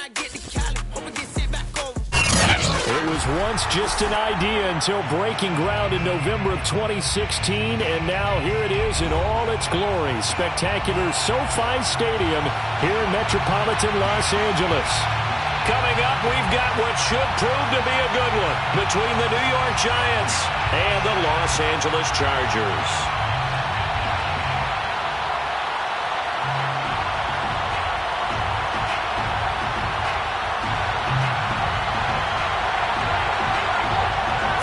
It was once just an idea until breaking ground in November of 2016, and now here it is in all its glory. Spectacular SoFi Stadium here in metropolitan Los Angeles. Coming up, we've got what should prove to be a good one between the New York Giants and the Los Angeles Chargers.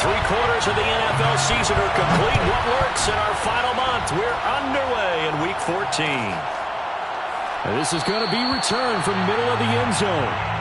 Three-quarters of the NFL season are complete. What works in our final month? We're underway in Week 14. And this is going to be returned from middle of the end zone.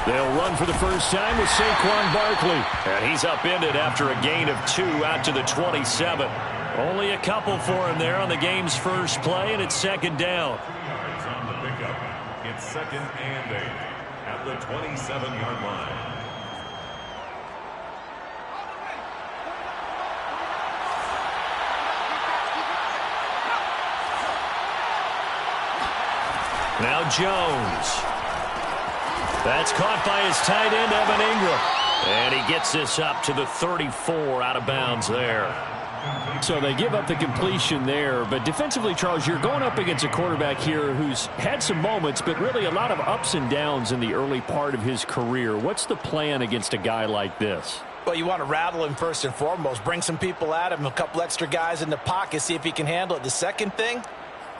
They'll run for the first time with Saquon Barkley. And he's upended after a gain of 2 out to the 27. Only a couple for him there on the game's first play, and it's second down. Yards on the pickup. It's 2nd and 8 at the 27-yard line. Now Jones. That's caught by his tight end, Evan Ingram. And he gets this up to the 34 out of bounds there. So they give up the completion there. But defensively, Charles, you're going up against a quarterback here who's had some moments, but really a lot of ups and downs in the early part of his career. What's the plan against a guy like this? Well, you want to rattle him first and foremost. Bring some people at him, a couple extra guys in the pocket, see if he can handle it. The second thing,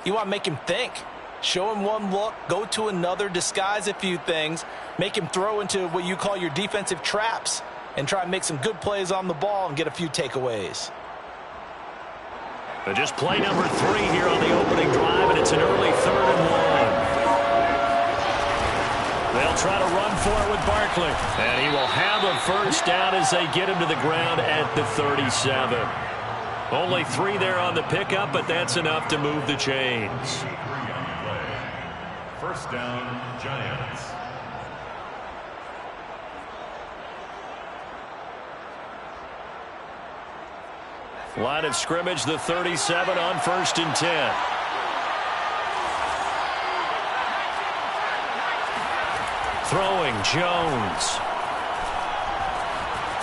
you want to make him think. Show him one look, go to another, disguise a few things, make him throw into what you call your defensive traps, and try and make some good plays on the ball and get a few takeaways. But just play number 3 here on the opening drive, and it's an early 3rd and 1. They'll try to run for it with Barkley, and he will have a first down as they get him to the ground at the 37. Only 3 there on the pickup, but that's enough to move the chains. First down, Giants. Line of scrimmage, the 37 on 1st and 10. Throwing, Jones.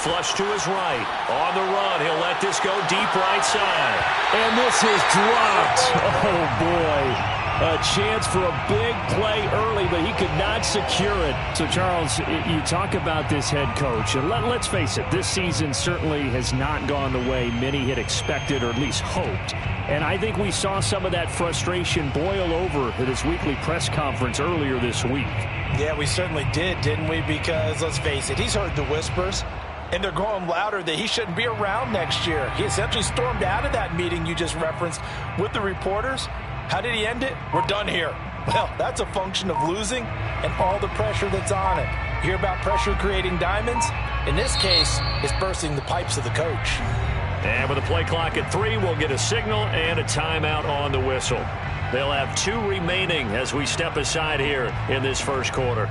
Flush to his right. On the run, he'll let this go deep right side. And this is dropped. Oh, boy. A chance for a big play early, but he could not secure it. So, Charles, you talk about this head coach, and let's face it, this season certainly has not gone the way many had expected or at least hoped. And I think we saw some of that frustration boil over at his weekly press conference earlier this week. Yeah, we certainly did, didn't we? Because, let's face it, he's heard the whispers, and they're growing louder that he shouldn't be around next year. He essentially stormed out of that meeting you just referenced with the reporters. How did he end it? We're done here. Well, that's a function of losing and all the pressure that's on it. You hear about pressure creating diamonds? In this case, it's bursting the pipes of the coach. And with the play clock at 3, we'll get a signal and a timeout on the whistle. They'll have 2 remaining as we step aside here in this first quarter.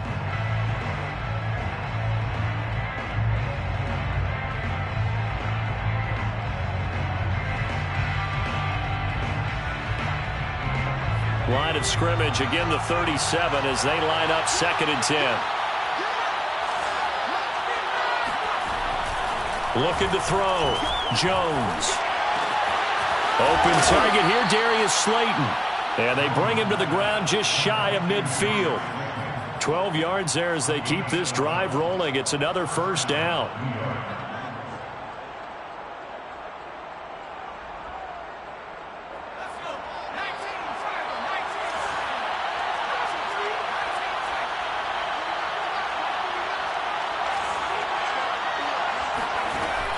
Line of scrimmage, again the 37 as they line up 2nd and 10. Looking to throw. Jones. Open target here, Darius Slayton. And they bring him to the ground just shy of midfield. 12 yards there as they keep this drive rolling. It's another first down.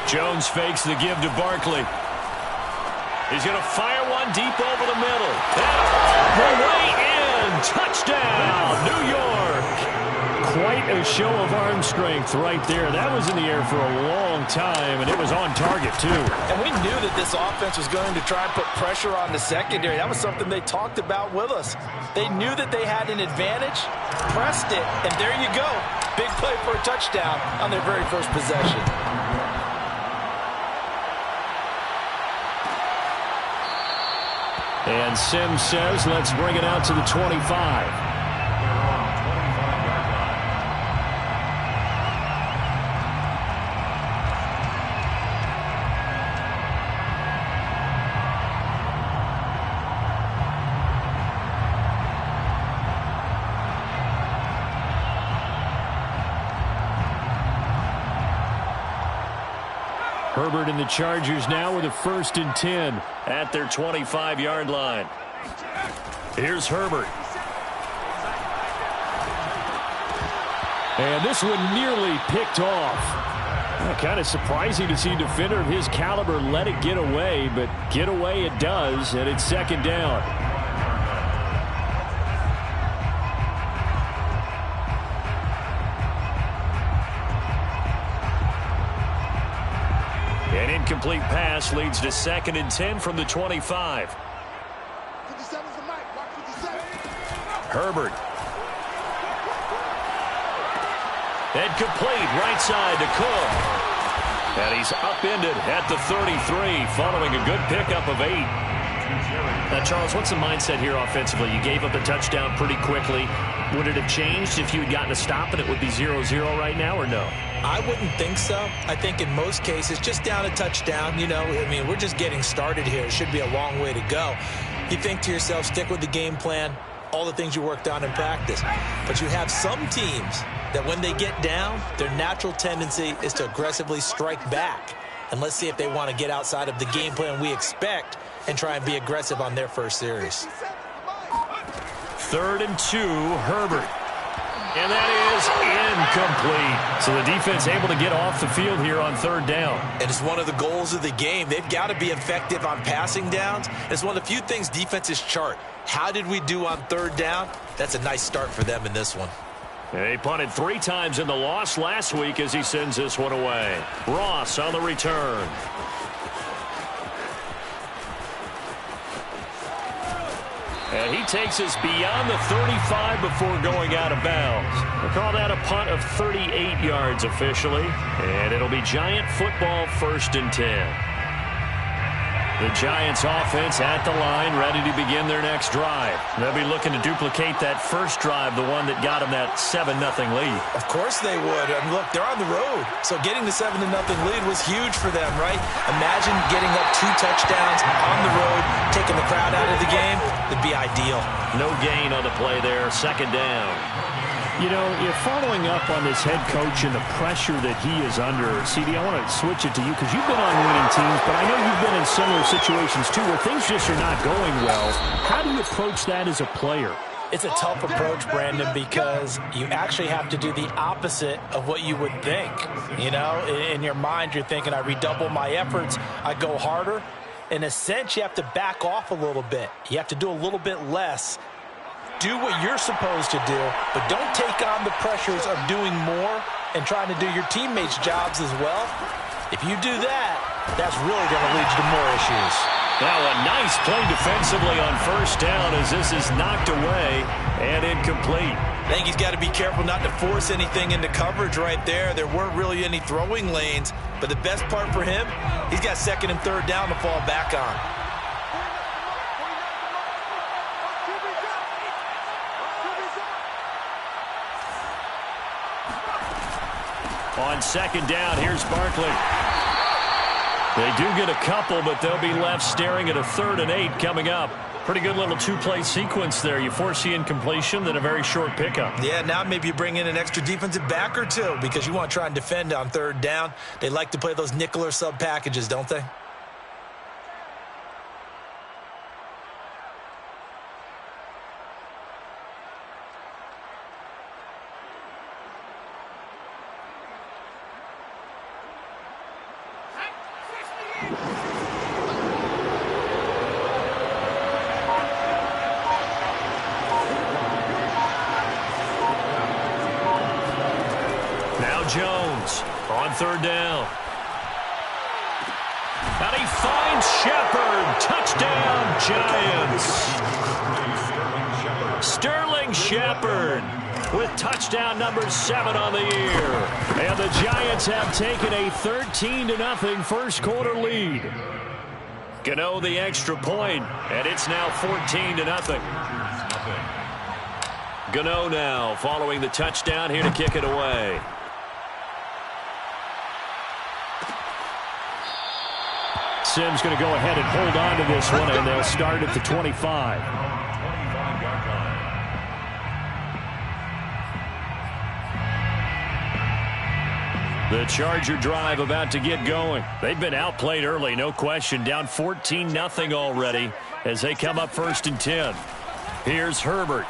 Jones fakes the give to Barkley. He's going to fire one deep over the middle. And the way in. show of arm strength right there. That was in the air for a long time, and it was on target, too. And we knew that this offense was going to try and put pressure on the secondary. That was something they talked about with us. They knew that they had an advantage, pressed it, and there you go. Big play for a touchdown on their very first possession. And Sims says, let's bring it out to the 25. Herbert and the Chargers now with a 1st and 10 at their 25-yard line. Here's Herbert. And this one nearly picked off. Kind of surprising to see a defender of his caliber let it get away, but get away it does, and it's 2nd down. An incomplete pass leads to 2nd and 10 from the 25. Herbert. And complete right side to Cook. And he's upended at the 33 following a good pickup of 8. Now, Charles, what's the mindset here offensively? You gave up the touchdown pretty quickly. Would it have changed if you had gotten a stop and it would be 0-0 right now, or no? I wouldn't think so. I think in most cases, just down a touchdown, you know, I mean, we're just getting started here. It should be a long way to go. You think to yourself, stick with the game plan, all the things you worked on in practice. But you have some teams that when they get down, their natural tendency is to aggressively strike back. And let's see if they want to get outside of the game plan we expect and try and be aggressive on their first series. 3rd and 2, Herbert. And that is incomplete. So the defense able to get off the field here on 3rd down. And it's one of the goals of the game. They've got to be effective on passing downs. It's one of the few things defenses chart. How did we do on 3rd down? That's a nice start for them in this one. They punted 3 times in the loss last week as he sends this one away. Ross on the return. And he takes us beyond the 35 before going out of bounds. We'll call that a punt of 38 yards officially. And it'll be Giant football 1st and 10. The Giants offense at the line, ready to begin their next drive. They'll be looking to duplicate that first drive, the one that got them that 7-0 lead. Of course they would. And look, they're on the road. So getting the 7-0 lead was huge for them, right? Imagine getting up 2 touchdowns on the road, taking the crowd out of the game. It'd be ideal. No gain on the play there, 2nd down. You know, if following up on this head coach and the pressure that he is under, CD, I want to switch it to you because you've been on winning teams, but I know you've been in similar situations too where things just are not going well. How do you approach that as a player? It's a tough approach, Brandon, because you actually have to do the opposite of what you would think. You know, in your mind, you're thinking, I redouble my efforts, I go harder. In a sense, you have to back off a little bit. You have to do a little bit less. Do what you're supposed to do, but don't take on the pressures of doing more and trying to do your teammates' jobs as well. If you do that, that's really going to lead you to more issues. Now a nice play defensively on 1st down as this is knocked away and incomplete. I think he's got to be careful not to force anything into coverage right there. There weren't really any throwing lanes, but the best part for him, he's got 2nd and 3rd down to fall back on. On 2nd down, here's Barkley. They do get a couple, but they'll be left staring at a 3rd and 8 coming up. Pretty good little 2-play sequence there. You foresee incompletion, then a very short pickup. Yeah, now maybe you bring in an extra defensive back or 2 because you want to try and defend on 3rd down. They like to play those nickel or sub packages, don't they? Jones on third down. And he finds Shepard. Touchdown, Giants. Sterling Shepard with touchdown number 7 on the year. And the Giants have taken a 13-0 first quarter lead. Gano the extra point, and it's now 14-0. Gano now following the touchdown here to kick it away. Sims going to go ahead and hold on to this one, and they'll start at the 25. The Charger drive about to get going. They've been outplayed early, no question. Down 14-0 already as they come up 1st and 10. Here's Herbert.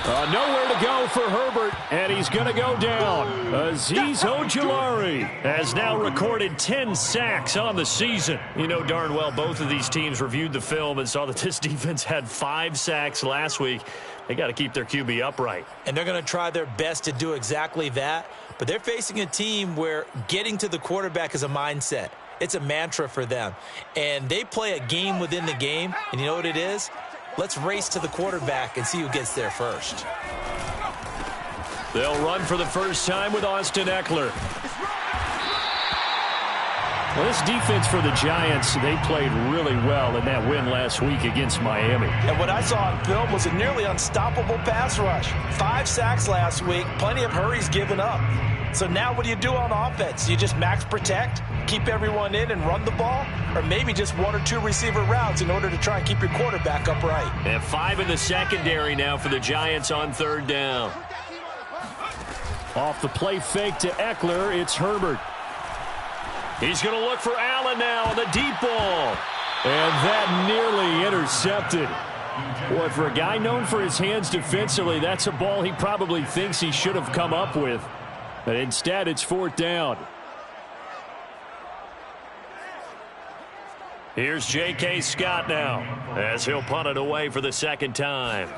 Nowhere to go for Herbert, and he's going to go down. Azeez Ojulari has now recorded 10 sacks on the season. You know darn well both of these teams reviewed the film and saw that this defense had 5 sacks last week. They got to keep their QB upright. And they're going to try their best to do exactly that. But they're facing a team where getting to the quarterback is a mindset. It's a mantra for them. And they play a game within the game. And you know what it is? Let's race to the quarterback and see who gets there first. They'll run for the first time with Austin Eckler. Well, this defense for the Giants, they played really well in that win last week against Miami. And what I saw on film was a nearly unstoppable pass rush. 5 sacks last week, plenty of hurries given up. So now what do you do on offense? You just max protect, keep everyone in and run the ball? Or maybe just 1 or 2 receiver routes in order to try and keep your quarterback upright? And 5 in the secondary now for the Giants on third down. Off the play fake to Eckler, it's Herbert. He's going to look for Allen now on the deep ball. And that nearly intercepted. Boy, for a guy known for his hands defensively, that's a ball he probably thinks he should have come up with. But instead, it's 4th down. Here's J.K. Scott now as he'll punt it away for the 2nd time.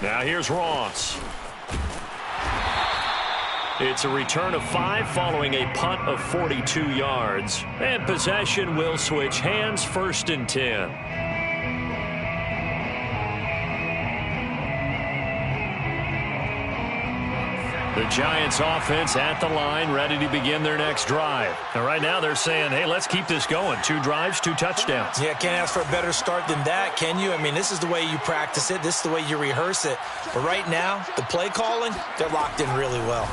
Now here's Ross. It's a return of 5 following a punt of 42 yards. And possession will switch hands, 1st and 10. The Giants offense at the line, ready to begin their next drive. And right now they're saying, hey, let's keep this going. 2 drives, 2 touchdowns. Yeah, can't ask for a better start than that, can you? I mean, this is the way you practice it. This is the way you rehearse it. But right now, the play calling, they're locked in really well.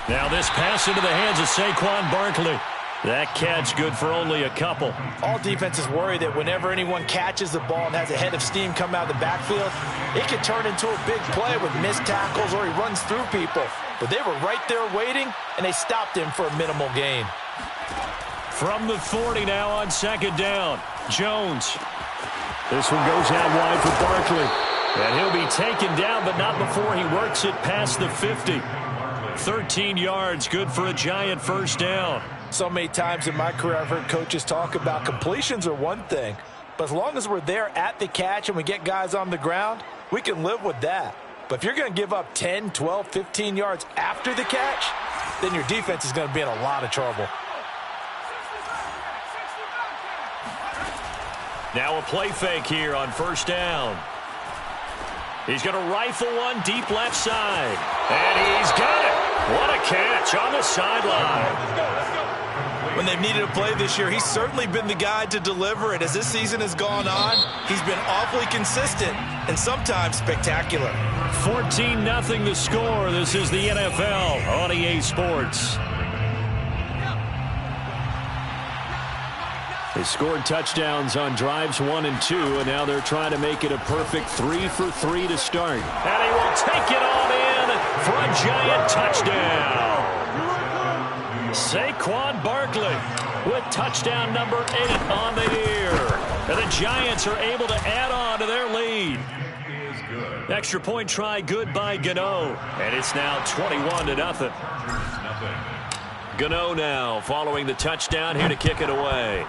Now this pass into the hands of Saquon Barkley. That catch good for only a couple. All defenses worry that whenever anyone catches the ball and has a head of steam come out of the backfield, it can turn into a big play with missed tackles or he runs through people. But they were right there waiting, and they stopped him for a minimal gain. From the 40 now on 2nd down, Jones. This one goes out wide for Barkley. And he'll be taken down, but not before he works it past the 50. 13 yards, good for a Giant 1st down. So many times in my career I've heard coaches talk about completions are one thing, but as long as we're there at the catch and we get guys on the ground, we can live with that. But if you're going to give up 10, 12, 15 yards after the catch, then your defense is going to be in a lot of trouble. Now a play fake here on 1st down. He's going to rifle one deep left side. And he's got it. What a catch on the sideline. When they've needed a play this year, he's certainly been the guy to deliver it. As this season has gone on, he's been awfully consistent and sometimes spectacular. 14-0 the score. This is the NFL on EA Sports. They scored touchdowns on drives 1 and 2, and now they're trying to make it a perfect 3 for 3 to start. And he will take it on in for a Giant touchdown. Saquon Barkley with touchdown number 8 on the year. And the Giants are able to add on to their lead. Extra point try good by Gano. And it's now 21-0. Gano now following the touchdown here to kick it away.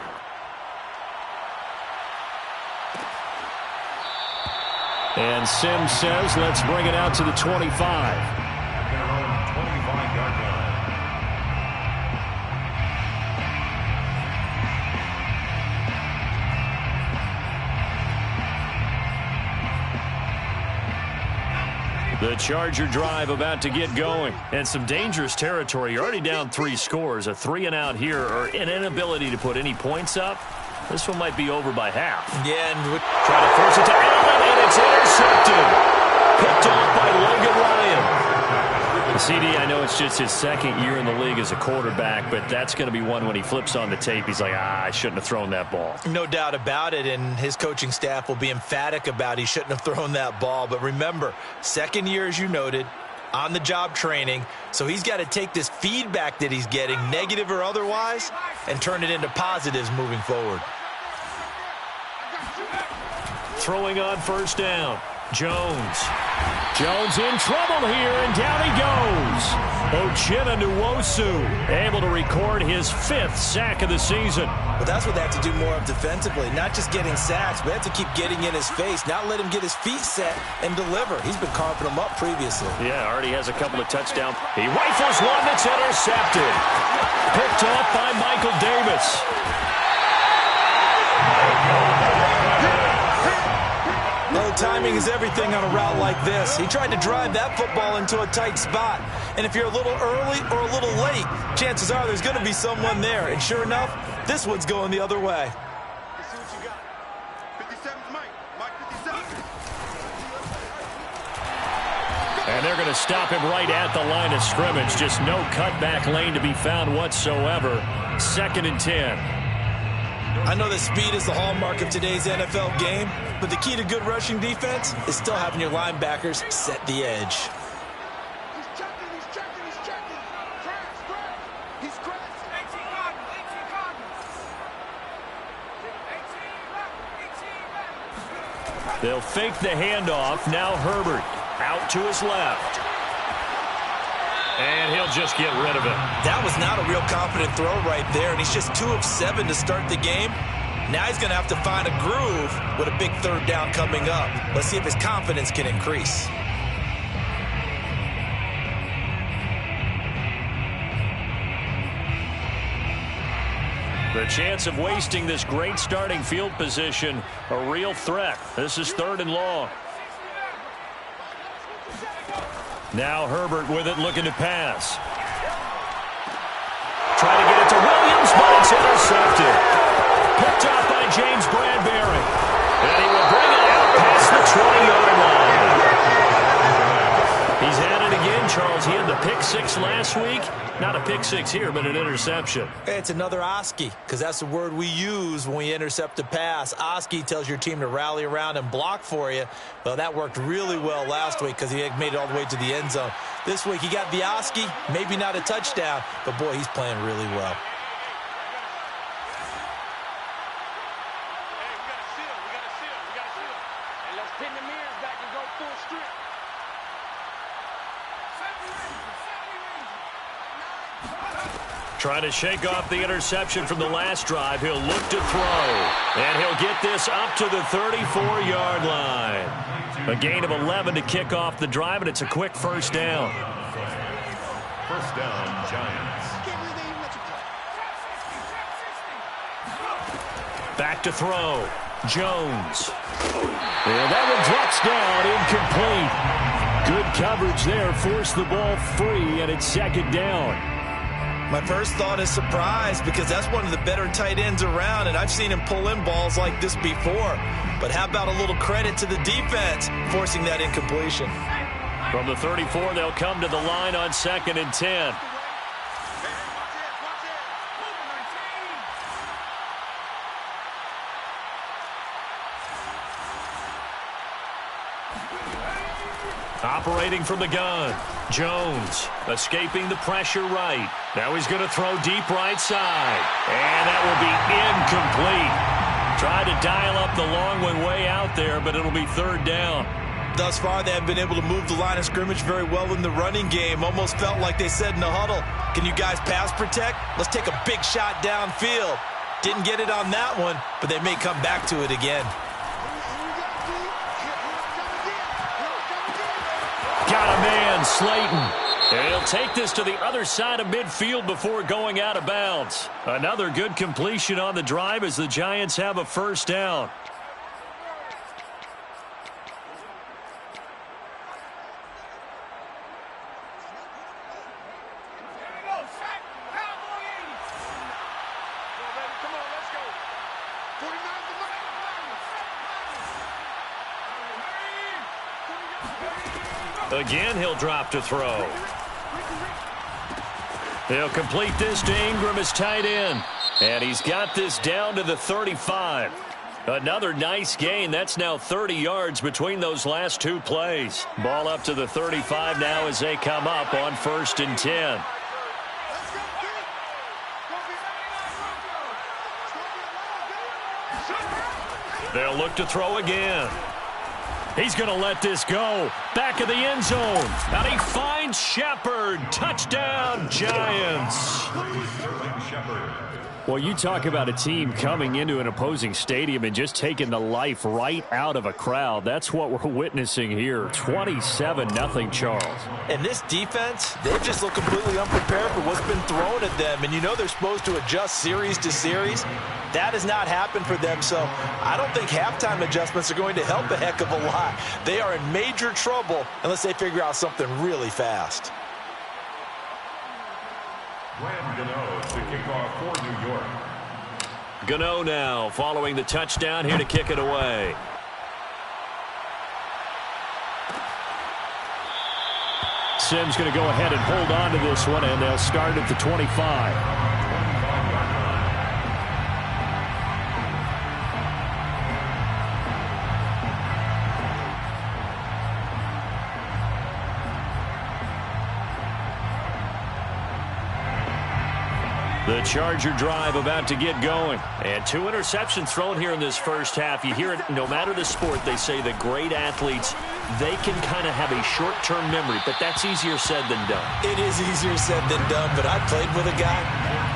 And Sims says, let's bring it out to the 25. At their own 25-yard line. The Charger drive about to get going. And some dangerous territory. You're already down 3 scores. A 3-and-out here or an inability to put any points up. This one might be over by half. Yeah, and try to force it to Allen, and it's intercepted. Picked off by Logan Ryan. CD, I know it's just his second year in the league as a quarterback, but that's going to be one when he flips on the tape. He's like, I shouldn't have thrown that ball. No doubt about it, and his coaching staff will be emphatic about he shouldn't have thrown that ball. But remember, second year, as you noted, on-the-job training, so he's got to take this feedback that he's getting, negative or otherwise, and turn it into positives moving forward. Throwing on first down. Jones in trouble here, and down he goes. Uchenna Nwosu able to record his 5th sack of the season. But that's what they have to do more of defensively, not just getting sacks, but they have to keep getting in his face, not let him get his feet set and deliver. He's been carving them up previously. Yeah, already has a couple of touchdowns. He rifles one that's intercepted. Picked off by Michael Davis. No, timing is everything on a route like this. He tried to drive that football into a tight spot. And if you're a little early or a little late, chances are there's going to be someone there. And sure enough, this one's going the other way. Let's see what you got. 57's Mike 57. And they're going to stop him right at the line of scrimmage. Just no cutback lane to be found whatsoever. 2nd and 10. I know that speed is the hallmark of today's NFL game, but the key to good rushing defense is still having your linebackers set the edge. He's checking. He's crashed. 18 Cardinals. They'll fake the handoff. Now Herbert out to his left. And he'll just get rid of it. That was not a real confident throw right there, and he's just 2 of 7 to start the game. Now he's going to have to find a groove with a big 3rd down coming up. Let's see if his confidence can increase. The chance of wasting this great starting field position, a real threat. This is 3rd and long. Now Herbert with it, looking to pass. Trying to get it to Williams, but it's intercepted. Picked off by James Bradbury. And he will bring it out past the 20-yard line. He's at it again, Charles. He had the pick 6 last week. Not a pick 6 here, but an interception. It's another Oski, because that's the word we use when we intercept a pass. Oski tells your team to rally around and block for you. Well, that worked really well last week because he had made it all the way to the end zone. This week he got the Oski, maybe not a touchdown, but boy, he's playing really well. Trying to shake off the interception from the last drive. He'll look to throw. And he'll get this up to the 34-yard line. A gain of 11 to kick off the drive, and it's a quick 1st down. First down, Giants. Back to throw. Jones. And that one drops down, incomplete. Good coverage there. Forced the ball free, and it's 2nd down. My first thought is surprise, because that's one of the better tight ends around, and I've seen him pull in balls like this before. But how about a little credit to the defense forcing that incompletion? From the 34, they'll come to the line on 2nd and 10. Operating from the gun. Jones escaping the pressure right. Now he's going to throw deep right side. And that will be incomplete. Tried to dial up the long one way out there, but it'll be 3rd down. Thus far, they have been able to move the line of scrimmage very well in the running game. Almost felt like they said in the huddle, can you guys pass protect? Let's take a big shot downfield. Didn't get it on that one, but they may come back to it again. got a man, Slayton. And he'll take this to the other side of midfield before going out of bounds. Another good completion on the drive as the Giants have a first down. Again, he'll drop to throw. He'll complete this to Ingram as tight end. And he's got this down to the 35. Another nice gain. That's now 30 yards between those last two plays. Ball up to the 35 now as they come up on 1st and 10. They'll look to throw again. He's going to let this go. Back of the end zone. And he finds Shepard. Touchdown, Giants. Well, you talk about a team coming into an opposing stadium and just taking the life right out of a crowd. That's what we're witnessing here. 27-0 Charles. And this defense, they've just looked completely unprepared for what's been thrown at them. And you know they're supposed to adjust series to series. That has not happened for them, so I don't think halftime adjustments are going to help a heck of a lot. They are in major trouble unless they figure out something really fast. Graham Gano to kick off for New York. Gano now following the touchdown here to kick it away. Sims going to go ahead and hold on to this one, and they'll start at the 25. The Charger drive about to get going. And 2 interceptions thrown here in this first half. You hear it no matter the sport. They say the great athletes, they can kind of have a short-term memory, but that's easier said than done. It is easier said than done, but I played with a guy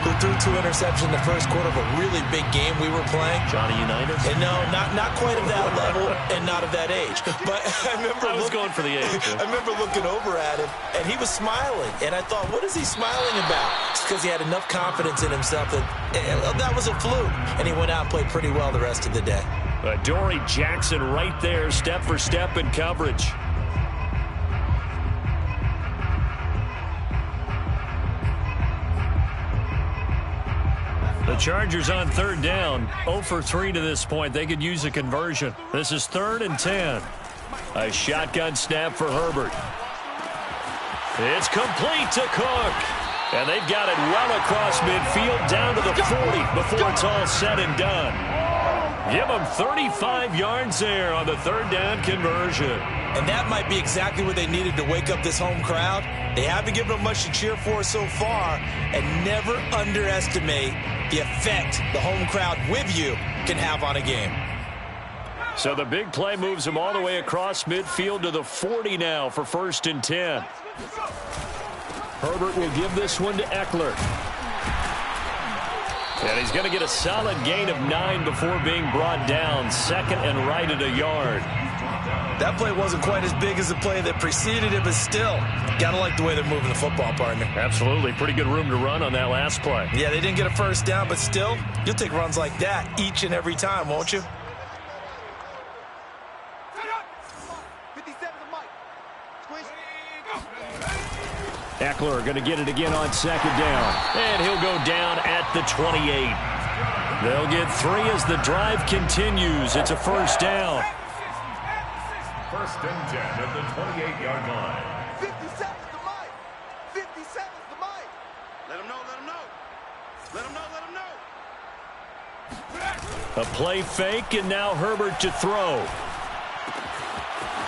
who threw 2 interceptions in the first quarter of a really big game we were playing. Johnny Unitas? And no, not quite of that level and not of that age. But I remember I was going for the age. I remember looking over at him, and he was smiling. And I thought, what is he smiling about? It's because he had enough confidence in himself that was a fluke. And he went out and played pretty well the rest of the day. Dory Jackson right there, step for step in coverage. The Chargers on 3rd down, 0 for 3 to this point. They could use a conversion. This is 3rd and 10. A shotgun snap for Herbert. It's complete to Cook. And they've got it well across midfield down to the 40 before it's all said and done. Give them 35 yards there on the 3rd down conversion. And that might be exactly what they needed to wake up this home crowd. They haven't given them much to cheer for so far. And never underestimate the effect the home crowd with you can have on a game. So the big play moves them all the way across midfield to the 40 now for 1st and 10. Herbert will give this one to Eckler. And he's going to get a solid gain of 9 before being brought down. 2nd and right at a yard. That play wasn't quite as big as the play that preceded it, but still, got to like the way they're moving the football, partner. Absolutely. Pretty good room to run on that last play. Yeah, they didn't get a first down, but still, you'll take runs like that each and every time, won't you? Eckler going to get it again on 2nd down. And he'll go down at the 28. They'll get 3 as the drive continues. It's a first down. 1st and 10 at the 28-yard line. 57 to Mike. 57 to Mike. Let him know, let him know. Let him know, let him know. A play fake, and now Herbert to throw.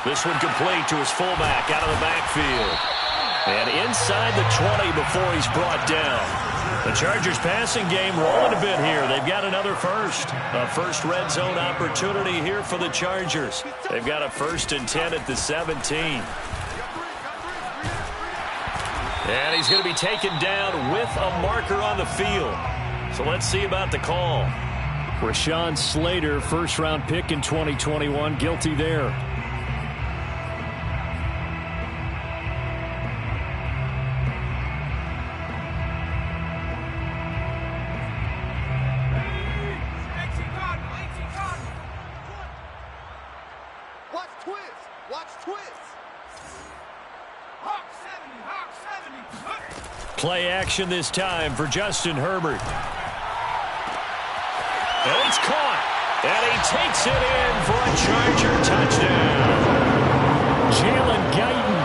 This one complete to his fullback out of the backfield. And inside the 20 before he's brought down. The Chargers passing game rolling a bit here. They've got another first. A first red zone opportunity here for the Chargers. They've got a 1st and 10 at the 17. And he's going to be taken down with a marker on the field. So let's see about the call. Rashawn Slater, first-round pick in 2021, guilty there. Play action this time for Justin Herbert. And it's caught. And he takes it in for a Charger touchdown. Jalen Guyton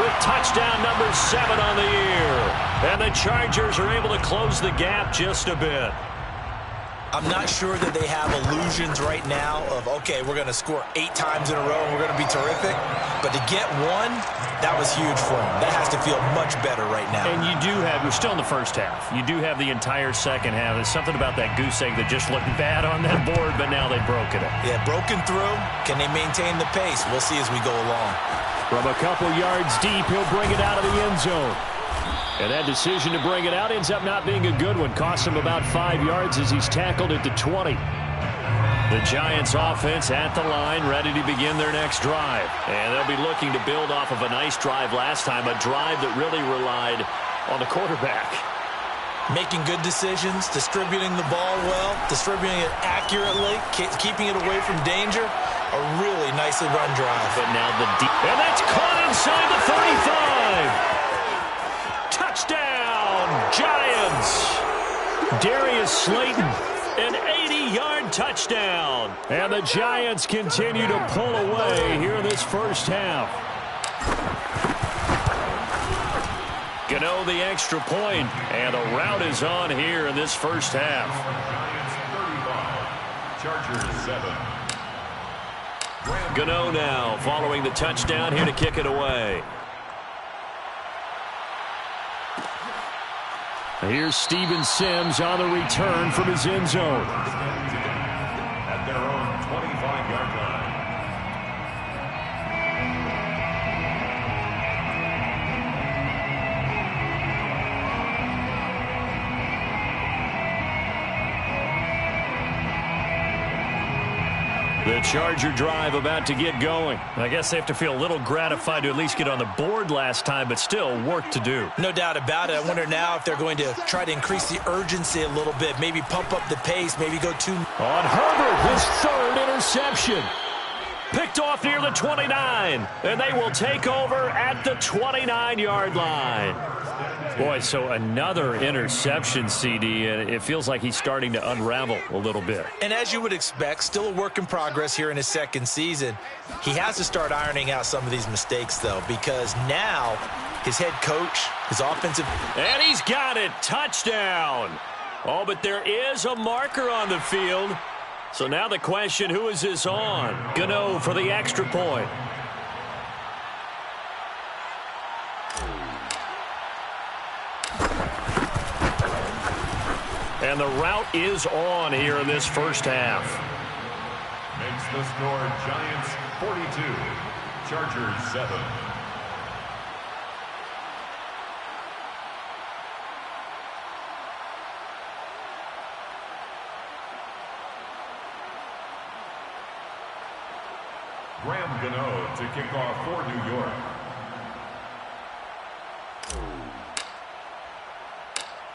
with touchdown number 7 on the year. And the Chargers are able to close the gap just a bit. I'm not sure that they have illusions right now of, okay, we're going to score 8 times in a row and we're going to be terrific. But to get one, that was huge for them. That has to feel much better right now. And you do have, you're still in the first half. You do have the entire second half. There's something about that goose egg that just looked bad on that board, but now they've broken it. Yeah, broken through. Can they maintain the pace? We'll see as we go along. From a couple yards deep, he'll bring it out of the end zone. And that decision to bring it out ends up not being a good one. Costs him about 5 yards as he's tackled at the 20. The Giants offense at the line, ready to begin their next drive. And they'll be looking to build off of a nice drive last time, a drive that really relied on the quarterback. Making good decisions, distributing the ball well, distributing it accurately, keeping it away from danger. A really nicely run drive. But now the deep. And that's caught inside the 35. Touchdown, Giants. Darius Slayton, an 80-yard touchdown. And the Giants continue to pull away here in this first half. Gano the extra point, and the route is on here in this first half. Giants 35, Chargers 7. Gano now following the touchdown here to kick it away. Here's Steven Sims on the return from his end zone. At their own 25-yard line. The Charger drive about to get going. I guess they have to feel a little gratified to at least get on the board last time, but still work to do. No doubt about it. I wonder now if they're going to try to increase the urgency a little bit, maybe pump up the pace, maybe go too. On Herbert, his 3rd interception. Picked off near the 29, and they will take over at the 29-yard line. Boy, so another interception, CD, and it feels like he's starting to unravel a little bit. And as you would expect, still a work in progress here in his 2nd season. He has to start ironing out some of these mistakes, though, because now his head coach, his offensive... And he's got it. Touchdown. Oh, but there is a marker on the field. So now the question, who is this on? Gano for the extra point. And the route is on here in this first half. Makes the score Giants 42, Chargers 7. Graham Gano to kick off for New York.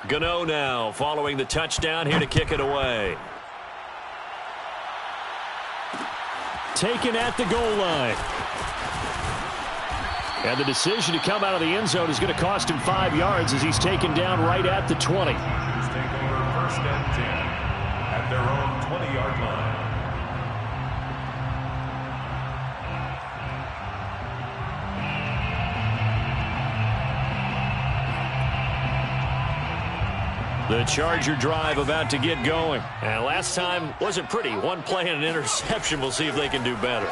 Gano now following the touchdown here to kick it away. Taken at the goal line. And the decision to come out of the end zone is going to cost him 5 yards as he's taken down right at the 20. Take over 1st and 10 at their own 20-yard line. The Charger drive about to get going. And last time wasn't pretty. One play and an interception. We'll see if they can do better.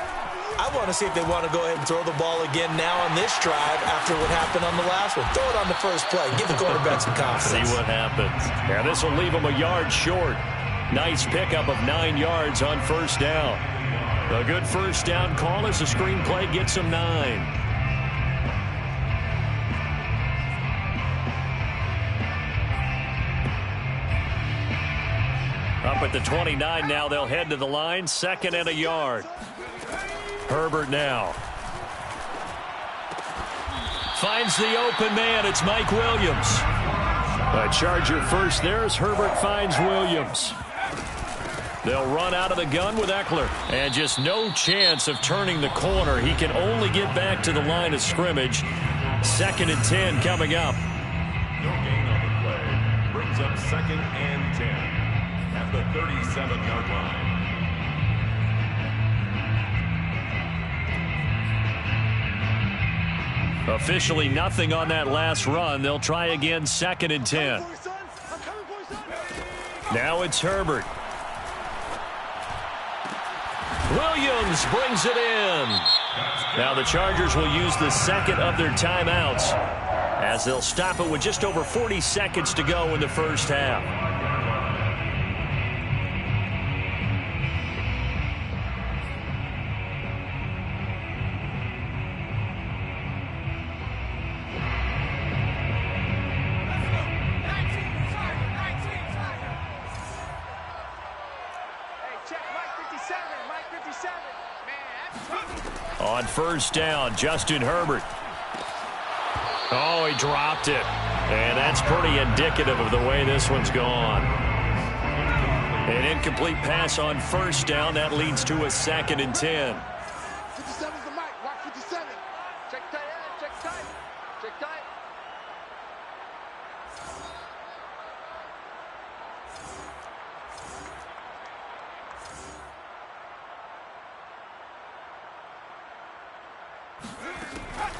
I want to see if they want to go ahead and throw the ball again now on this drive after what happened on the last one. Throw it on the first play. Give the quarterback some confidence. See what happens. Yeah, this will leave him a yard short. Nice pickup of 9 yards on 1st down. A good first down call as the screenplay gets him 9. Up at the 29 now, they'll head to the line. 2nd and a yard. Herbert now. Finds the open man. It's Mike Williams. A Charger first. There's Herbert finds Williams. They'll run out of the gun with Eckler. And just no chance of turning the corner. He can only get back to the line of scrimmage. 2nd and 10 coming up. No gain second and 10 at the 37-yard line. Officially nothing on that last run. They'll try again, second and 10. Now it's Herbert. Williams brings it in. Now the Chargers will use the second of their timeouts as they'll stop it with just over 40 seconds to go in the first half. On first down, Justin Herbert. Oh, he dropped it. And that's pretty indicative of the way this one's gone. An incomplete pass on first down. That leads to a second and 10. 57's the mic. Watch 57. Check tight. Check tight. Check tight.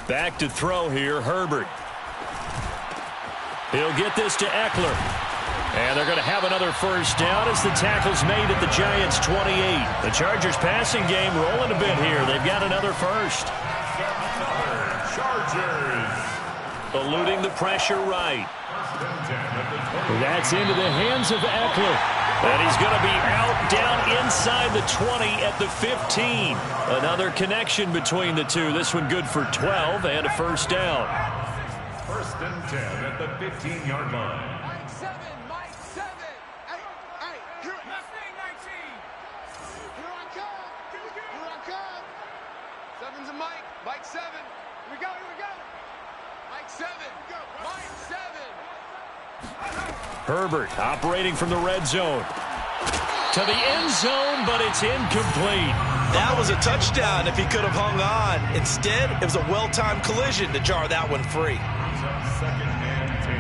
Back to throw here, Herbert. He'll get this to Eckler. And they're going to have another first down as the tackle's made at the Giants' 28. The Chargers passing game rolling a bit here. They've got another first. Chargers. Eluding the pressure right. That's into the hands of Eckler. And he's going to be out down inside the 20 at the 15. Another connection between the two. This one good for 12 and a first down. First and 10 at the 15-yard line. Mike 7. Mike 7. Hey, here I come. Here I come. 7's a Mike. Mike 7. Here we go. Mike 7. Mike 7. Herbert operating from the red zone. To the end zone, but it's incomplete. That was a touchdown if he could have hung on. Instead, it was a well-timed collision to jar that one free. Second and 10.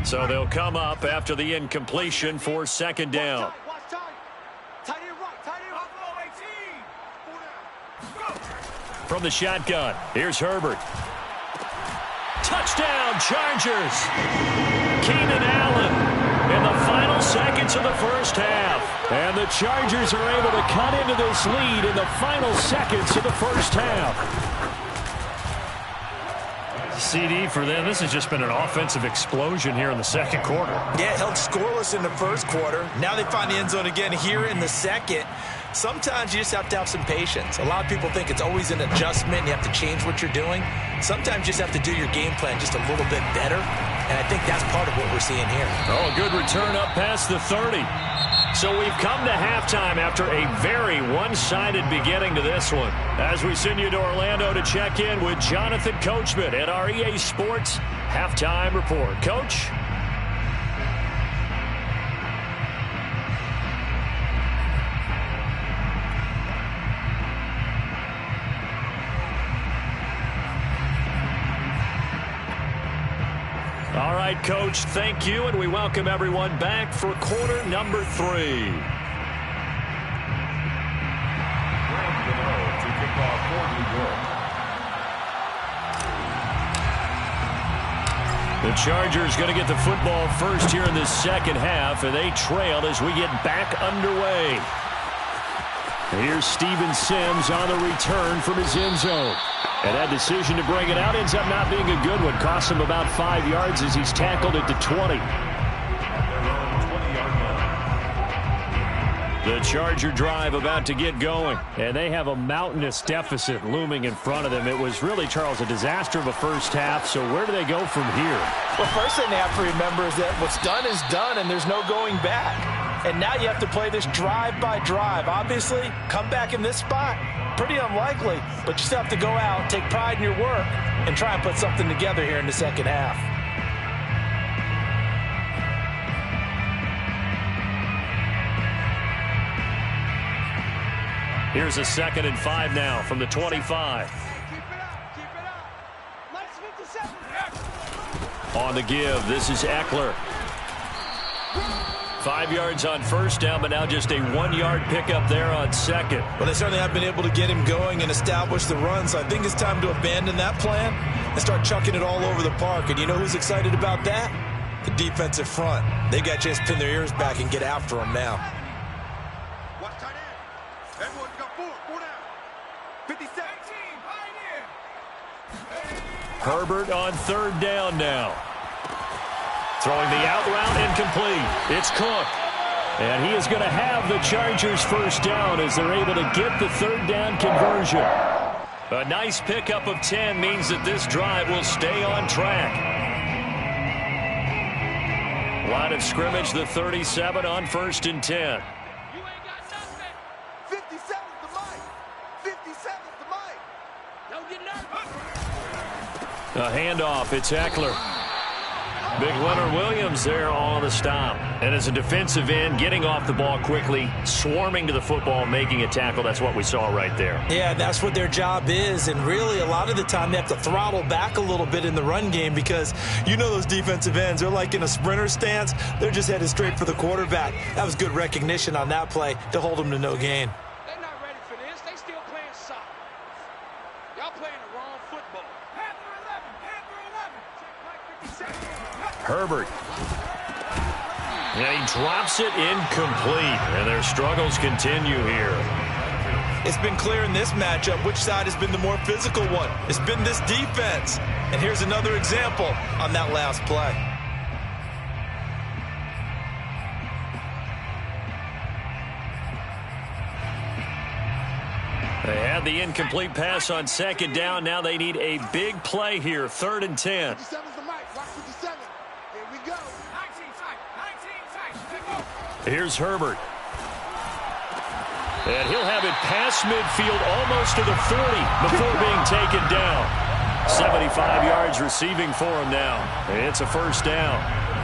So they'll come up after the incompletion for second down. From the shotgun, here's Herbert. Touchdown, Chargers. Keenan Allen in the final seconds of the first half. And the Chargers are able to cut into this lead in the final seconds of the first half. CD for them, this has just been an offensive explosion here in the second quarter. Yeah, held scoreless in the first quarter. Now they find the end zone again here in the second. Sometimes you just have to have some patience. A lot of people think it's always an adjustment. You have to change what you're doing. Sometimes you just have to do your game plan just a little bit better. And I think that's part of what we're seeing here. Oh, good return up past the 30. So we've come to halftime after a very one-sided beginning to this one. As we send you to Orlando to check in with Jonathan Coachman at our EA Sports Halftime Report. Coach? All right, Coach, thank you, and we welcome everyone back for quarter number 3. To kick off for New York. The Chargers going to get the football first here in the second half, and they trail as we get back underway. Here's Steven Sims on the return from his end zone. And that decision to bring it out ends up not being a good one. Costs him about 5 yards as he's tackled at the 20. The Charger drive about to get going. And they have a mountainous deficit looming in front of them. It was really, Charles, a disaster of a first half. So where do they go from here? Well, first thing they have to remember is that what's done is done, and there's no going back. And now you have to play this drive by drive. Obviously, come back in this spot. Pretty unlikely, but you still have to go out, take pride in your work, and try and put something together here in the second half. Here's a 2nd and 5 now from the 25. Keep it up. Keep it up. Minus 57. On the give, this is Eckler. 5 yards on first down, but now just a 1-yard pickup there on second. Well, they certainly have been able to get him going and establish the run, so I think it's time to abandon that plan and start chucking it all over the park. And you know who's excited about that? The defensive front. They got a chance to pin their ears back and get after him now. Watch tight end. Everyone's got 4 down. 57. Herbert on 3rd down now. Throwing the out route incomplete. It's Cook. And he is going to have the Chargers first down as they're able to get the 3rd down conversion. A nice pickup of 10 means that this drive will stay on track. Line of scrimmage, the 37 on 1st and 10. You ain't got nothing. 57's the mic. 57's the mic. Don't get nervous. A handoff. It's Eckler. Big Leonard Williams there on the stop. And as a defensive end, getting off the ball quickly, swarming to the football, making a tackle. That's what we saw right there. Yeah, that's what their job is. And really, a lot of the time, they have to throttle back a little bit in the run game because you know those defensive ends, they're like in a sprinter stance. They're just headed straight for the quarterback. That was good recognition on that play to hold them to no gain. They're not ready for this. They still playing soccer. Y'all playing the wrong football. Panther 11. Panther 11. Check Mike 57. Herbert. And he drops it incomplete. And their struggles continue here. It's been clear in this matchup which side has been the more physical one. It's been this defense. And here's another example on that last play. They had the incomplete pass on 2nd down. Now they need a big play here. 3rd and 10. 57's the mic. Watch 57. Here we go. 19 tight. 19 tight. Here's Herbert. And he'll have it past midfield almost to the 40 before being taken down. 75 yards receiving for him now. It's a first down.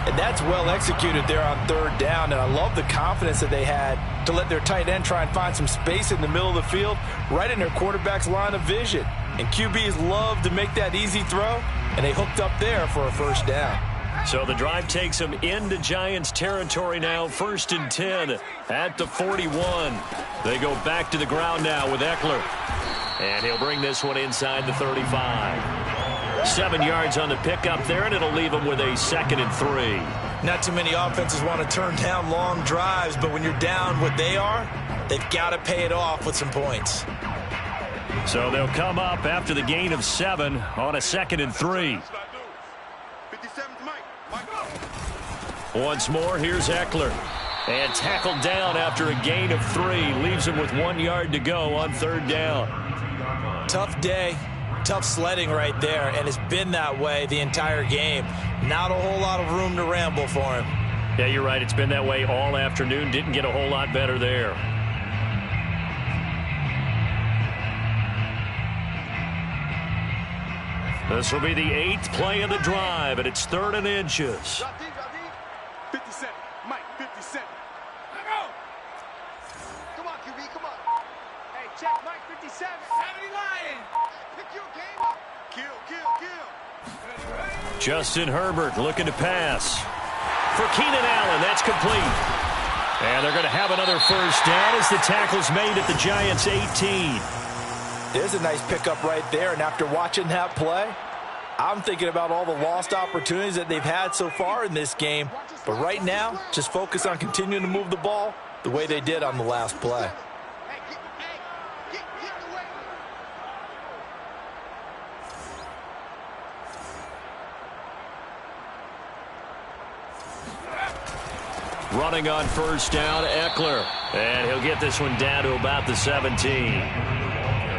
And that's well executed there on 3rd down. And I love the confidence that they had to let their tight end try and find some space in the middle of the field, right in their quarterback's line of vision. And QBs love to make that easy throw, and they hooked up there for a first down. So the drive takes them into Giants territory now. 1st and 10 at the 41. They go back to the ground now with Eckler. And he'll bring this one inside the 35. 7 yards on the pickup there, and it'll leave them with a 2nd and 3. Not too many offenses want to turn down long drives, but when you're down what they are, they've got to pay it off with some points. So they'll come up after the gain of 7 on a 2nd and 3. 57's Mike. Once more, here's Eckler. And tackled down after a gain of 3. Leaves him with 1 yard to go on 3rd down. Tough day. Tough sledding right there, and it's been that way the entire game. Not a whole lot of room to ramble for him. Yeah, you're right. It's been that way all afternoon. Didn't get a whole lot better there. This will be the 8th play of the drive, and it's 3rd and inches. 57. Mike, 57. Come on, QB, come on. Hey, check Mike 57. 70 Lion. Pick your game up. Kill. Justin Herbert looking to pass. For Keenan Allen, that's complete. And they're going to have another first down as the tackle's made at the Giants' 18. There's a nice pickup right there, and after watching that play, I'm thinking about all the lost opportunities that they've had so far in this game. But right now, just focus on continuing to move the ball the way they did on the last play. Running on first down, Eckler. And he'll get this one down to about the 17.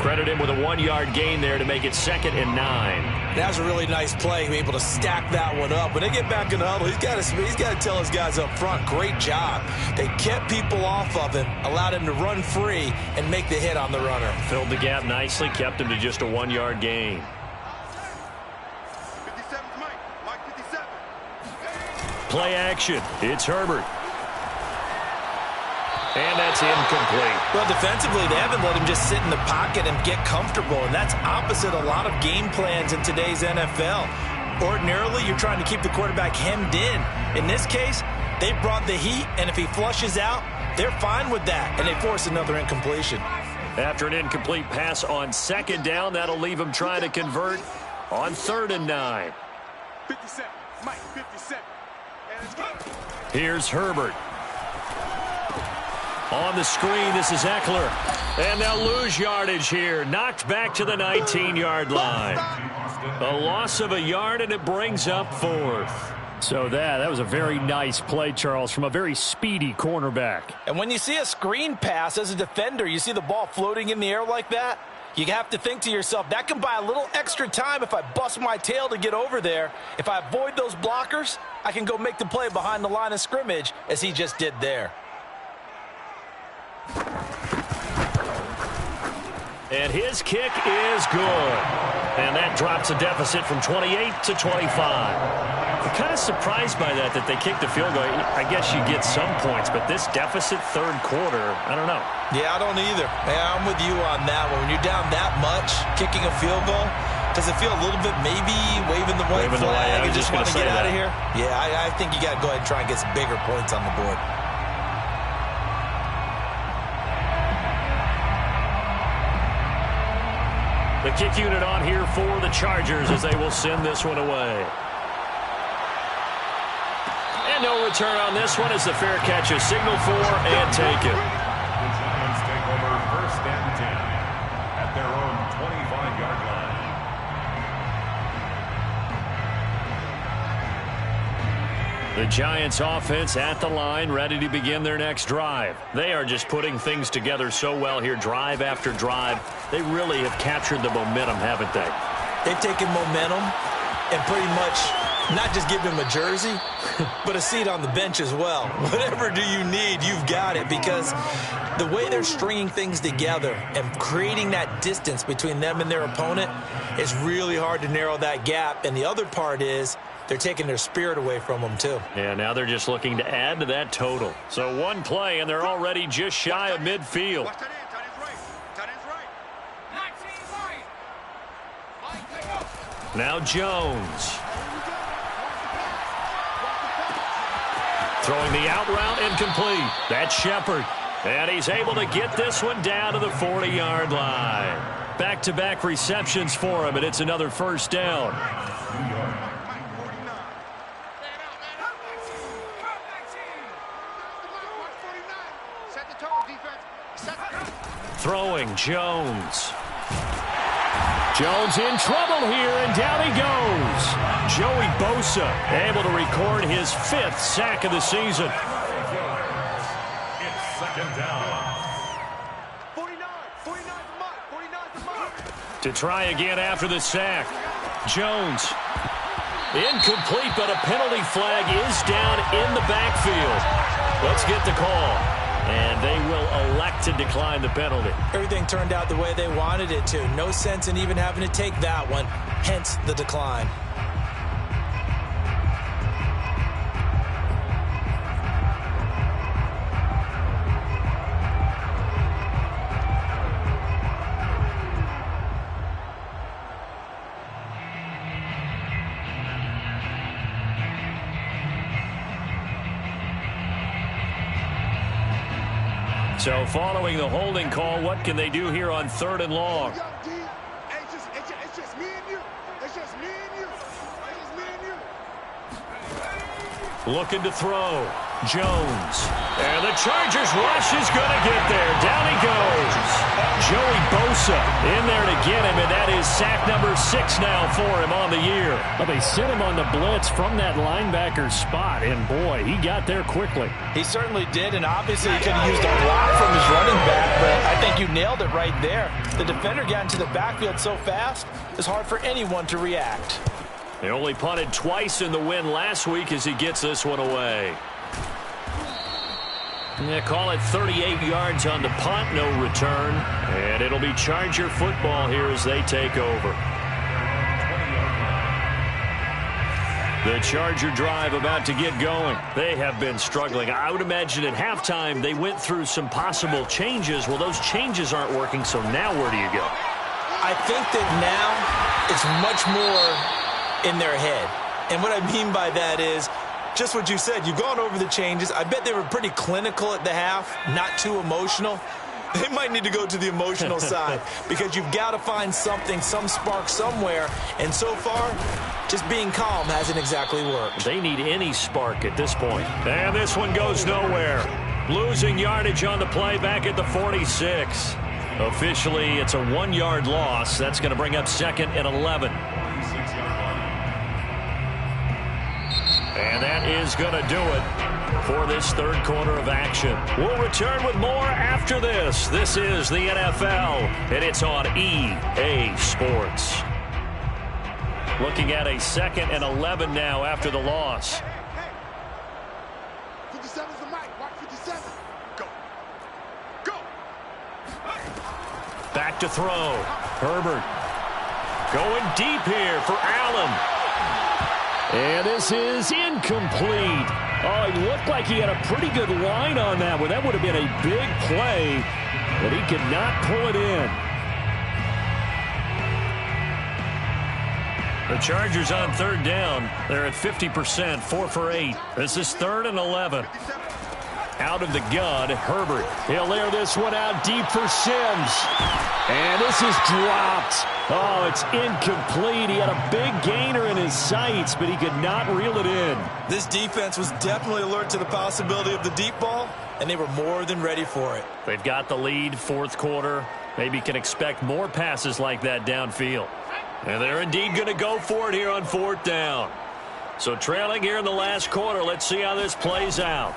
Credit him with a 1 yard gain there to make it 2nd and 9. That was a really nice play, able to stack that one up. When they get back in the huddle, he's got to tell his guys up front, great job. They kept people off of him, allowed him to run free and make the hit on the runner. Filled the gap nicely, kept him to just a 1 yard gain. 57's Mike 57. Play action. It's Herbert. And that's incomplete. Well, defensively, they haven't let him just sit in the pocket and get comfortable, and that's opposite a lot of game plans in today's NFL. Ordinarily, you're trying to keep the quarterback hemmed in. In this case, they brought the heat, and if he flushes out, they're fine with that, and they force another incompletion. After an incomplete pass on second down, that'll leave him trying to convert on 3rd and 9. 57. Mike, 57. And it's good. Here's Herbert. On the screen, this is Eckler. And they'll lose yardage here. Knocked back to the 19-yard line. A loss of a yard, and it brings up 4th. So that was a very nice play, Charles, from a very speedy cornerback. And when you see a screen pass as a defender, you see the ball floating in the air like that, you have to think to yourself, that can buy a little extra time if I bust my tail to get over there. If I avoid those blockers, I can go make the play behind the line of scrimmage, as he just did there. And his kick is good. And that drops a deficit from 28 to 25. I'm kind of surprised by that they kicked the field goal. I guess you get some points, but this deficit 3rd quarter, I don't know. Yeah, I don't either. Yeah, I'm with you on that one. When you're down that much, kicking a field goal, does it feel a little bit maybe waving the white flag and just want to get out of here? Yeah, I think you got to go ahead and try and get some bigger points on the board. The kick unit on here for the Chargers as they will send this one away. And no return on this one as the fair catch is signaled for and taken. The Giants take over 1st and 10 at their own 25-yard line. The Giants offense at the line, ready to begin their next drive. They are just putting things together so well here, drive after drive. They really have captured the momentum, haven't they? They've taken momentum and pretty much not just give him a jersey, but a seat on the bench as well. Whatever do you need, you've got it, because the way they're stringing things together and creating that distance between them and their opponent is really hard to narrow that gap. And the other part is they're taking their spirit away from them, too. Yeah, now they're just looking to add to that total. So one play, and they're already just shy of midfield. Now Jones. Throwing the out route incomplete. That's Shepard. And he's able to get this one down to the 40-yard line. Back-to-back receptions for him, and it's another 1st down. Throwing Jones. Jones in trouble here, and down he goes. Joey Bosa able to record his 5th sack of the season. It's 2nd down. 49 for Mike. To try again after the sack. Jones. Incomplete, but a penalty flag is down in the backfield. Let's get the call. And they will elect to decline the penalty. Everything turned out the way they wanted it to. No sense in even having to take that one, hence the decline. So following the holding call, what can they do here on 3rd and long? It's just me and you. It's just me and you. It's just me and you. Looking to throw. Jones. And the Chargers rush is going to get there. Down he goes. Joey Bosa in there to get him, and that is sack number 6 now for him on the year. Well, they sent him on the blitz from that linebacker spot, and boy, he got there quickly. He certainly did, and obviously he could have used a block from his running back, but I think you nailed it right there. The defender got into the backfield so fast, it's hard for anyone to react. They only punted twice in the win last week as he gets this one away. Yeah, call it 38 yards on the punt, no return. And it'll be Charger football here as they take over. The Charger drive about to get going. They have been struggling. I would imagine at halftime they went through some possible changes. Well, those changes aren't working, so now where do you go? I think that now it's much more in their head. And what I mean by that is just what you said. You've gone over the changes. I bet they were pretty clinical at the half, not too emotional. They might need to go to the emotional side because you've got to find something, some spark somewhere. And so far, just being calm hasn't exactly worked. They need any spark at this point. And this one goes nowhere. Losing yardage on the play back at the 46. Officially, it's a 1-yard loss. That's going to bring up 2nd and 11. And that is going to do it for this third quarter of action. We'll return with more after this. This is the NFL, and it's on EA Sports. Looking at a 2nd and 11 now after the loss. 57's the mic. Watch 57. Go. Go. Back to throw. Herbert going deep here for Allen. And this is incomplete. Oh, he looked like he had a pretty good line on that one. That would have been a big play, but he could not pull it in. The Chargers on 3rd down. They're at 50%, 4 for 8. This is 3rd and 11. Out of the gun, Herbert. He'll air this one out deep for Sims. And this is dropped. Oh, it's incomplete. He had a big gainer in his sights, but he could not reel it in. This defense was definitely alert to the possibility of the deep ball, and they were more than ready for it. They've got the lead, 4th quarter. Maybe can expect more passes like that downfield. And they're indeed going to go for it here on 4th down. So trailing here in the last quarter, let's see how this plays out.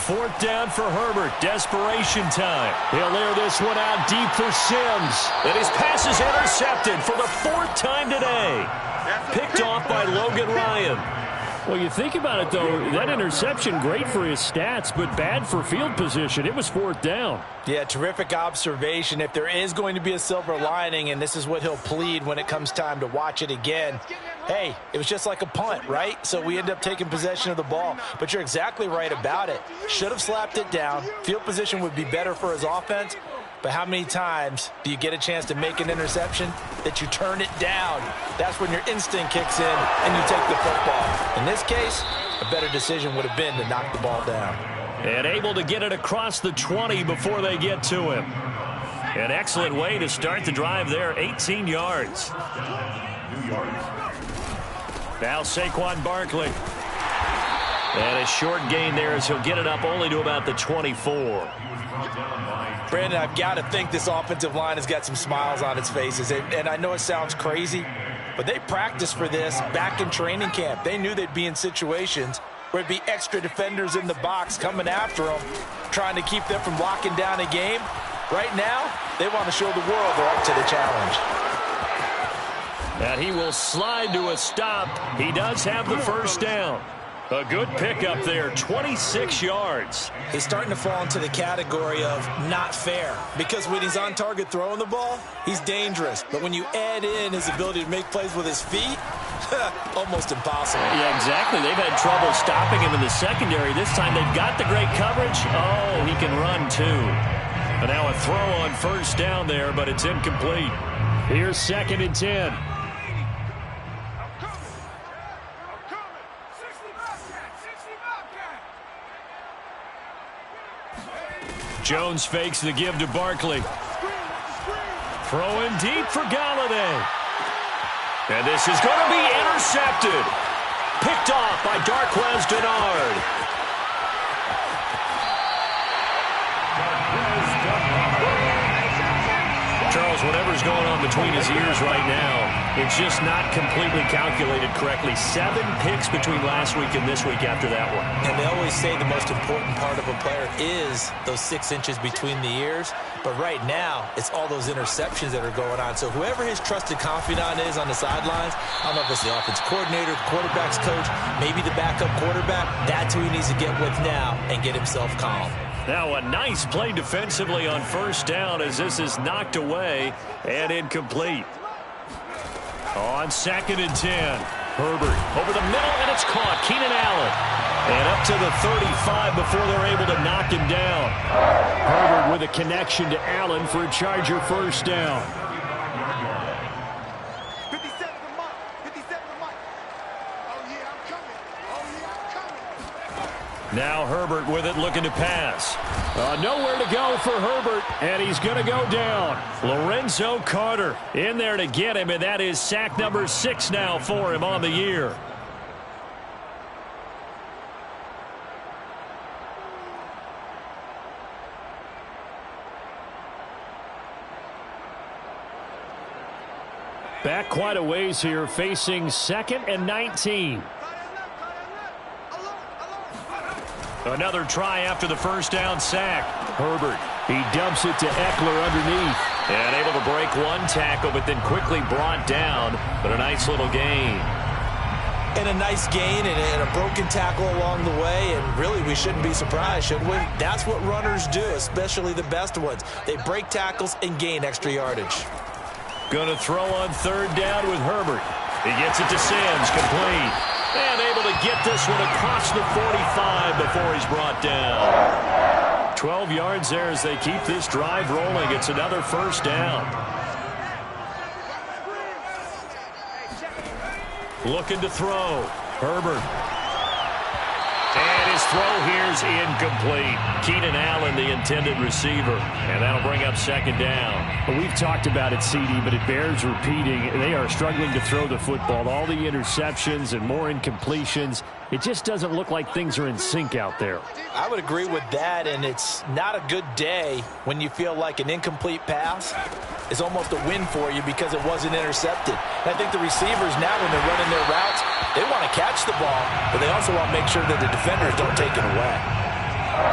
4th down for Herbert. Desperation time. He'll air this one out deep for Sims. And his pass is intercepted for the 4th time today. Picked off by Logan Ryan. Well, you think about it, though, that interception, great for his stats, but bad for field position. It was 4th down. Yeah, terrific observation. If there is going to be a silver lining, and this is what he'll plead when it comes time to watch it again, hey, it was just like a punt, right? So we end up taking possession of the ball. But you're exactly right about it. Should have slapped it down. Field position would be better for his offense. But how many times do you get a chance to make an interception that you turn it down? That's when your instinct kicks in and you take the football. In this case, a better decision would have been to knock the ball down. And able to get it across the 20 before they get to him. An excellent way to start the drive there, 18 yards. Now Saquon Barkley. And a short gain there as he'll get it up only to about the 24. Brandon, I've got to think this offensive line has got some smiles on its faces. And I know it sounds crazy, but they practiced for this back in training camp. They knew they'd be in situations where it'd be extra defenders in the box coming after them, trying to keep them from locking down a game. Right now, they want to show the world they're up to the challenge. And he will slide to a stop. He does have the 1st down. A good pickup there, 26 yards. He's starting to fall into the category of not fair because when he's on target throwing the ball, he's dangerous. But when you add in his ability to make plays with his feet, almost impossible. Yeah, exactly. They've had trouble stopping him in the secondary. This time they've got the great coverage. Oh, he can run too. And now a throw on 1st down there, but it's incomplete. Here's 2nd and 10. Jones fakes the give to Barkley. Throwing deep for Galladay. And this is going to be intercepted. Picked off by Darqueze Dennard. Charles, whatever's going on between his ears right now, it's just not completely calculated correctly. 7 picks between last week and this week after that one. And they always say the most important part of a player is those 6 inches between the ears. But right now, it's all those interceptions that are going on. So whoever his trusted confidant is on the sidelines, I don't know if it's the offense coordinator, the quarterback's coach, maybe the backup quarterback, that's who he needs to get with now and get himself calm. Now a nice play defensively on 1st down as this is knocked away and incomplete. On 2nd and 10. Herbert over the middle, and it's caught. Keenan Allen. And up to the 35 before they're able to knock him down. Herbert with a connection to Allen for a Charger first down. 57 to Mike. 57 to Mike. Oh, yeah, I'm coming. Oh, yeah, I'm coming. Now Herbert with it, looking to pass. Nowhere to go for Herbert, and he's going to go down. Lorenzo Carter in there to get him, and that is sack number 6 now for him on the year. Back quite a ways here, facing 2nd and 19. Another try after the first down sack. Herbert, he dumps it to Eckler underneath. And able to break one tackle, but then quickly brought down. But a nice little gain. And a nice gain and a broken tackle along the way. And really, we shouldn't be surprised, should we? That's what runners do, especially the best ones. They break tackles and gain extra yardage. Going to throw on 3rd down with Herbert. He gets it to Sims, complete. And able to get this one across the 45 before he's brought down. 12 yards there as they keep this drive rolling. It's another first down. Looking to throw. Herbert. And his throw here is incomplete. Keenan Allen, the intended receiver. And that'll bring up 2nd down. Well, we've talked about it, CD, but it bears repeating. They are struggling to throw the football. All the interceptions and more incompletions. It just doesn't look like things are in sync out there. I would agree with that, and it's not a good day when you feel like an incomplete pass is almost a win for you because it wasn't intercepted. And I think the receivers now, when they're running their routes, they want to catch the ball, but they also want to make sure that the defenders don't take it away.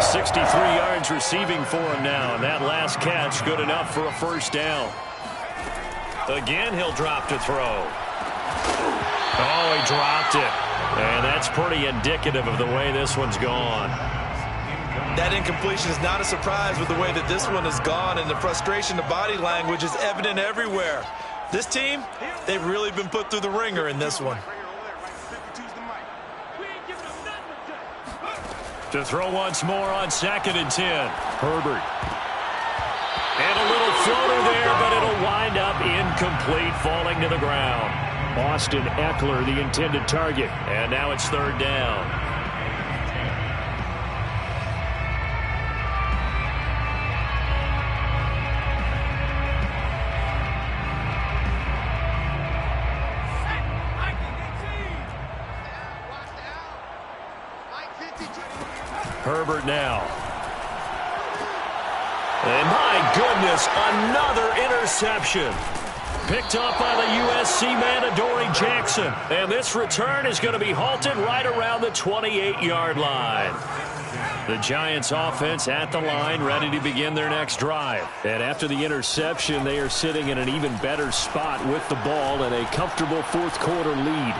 63 yards receiving for him now, and that last catch good enough for a first down. Again, he'll drop to throw. Oh, he dropped it. And that's pretty indicative of the way this one's gone. That incompletion is not a surprise with the way that this one has gone, and the frustration, the body language is evident everywhere. This team, they've really been put through the ringer in this one. To throw once more on 2nd and 10. Herbert. And a little floater there, but it'll wind up incomplete, falling to the ground. Austin Eckler, the intended target. And now it's 3rd down. Herbert now. And my goodness, another interception. Picked up by the USC man, Adoree Jackson. And this return is going to be halted right around the 28-yard line. The Giants offense at the line, ready to begin their next drive. And after the interception, they are sitting in an even better spot with the ball and a comfortable 4th quarter lead.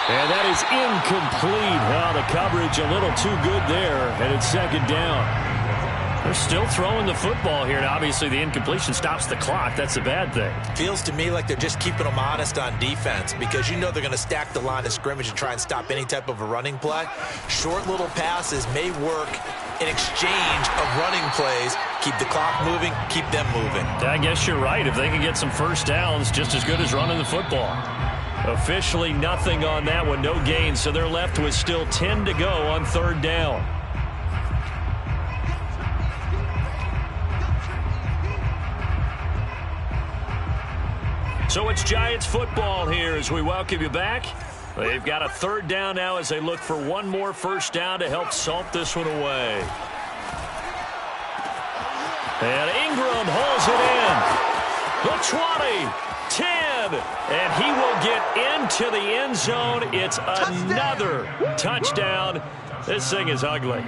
And that is incomplete. Oh, the coverage a little too good there, and it's 2nd down. They're still throwing the football here, and obviously the incompletion stops the clock. That's a bad thing. Feels to me like they're just keeping them honest on defense because you know they're going to stack the line of scrimmage and try and stop any type of a running play. Short little passes may work in exchange of running plays. Keep the clock moving, keep them moving. I guess you're right. If they can get some first downs, just as good as running the football. Officially nothing on that one, no gain, so they're left with still 10 to go on 3rd down. So it's Giants football here as we welcome you back. They've got a 3rd down now as they look for one more first down to help salt this one away. And Ingram holds it in. The 20. 10, and he will get into the end zone. It's another touchdown. This thing is ugly.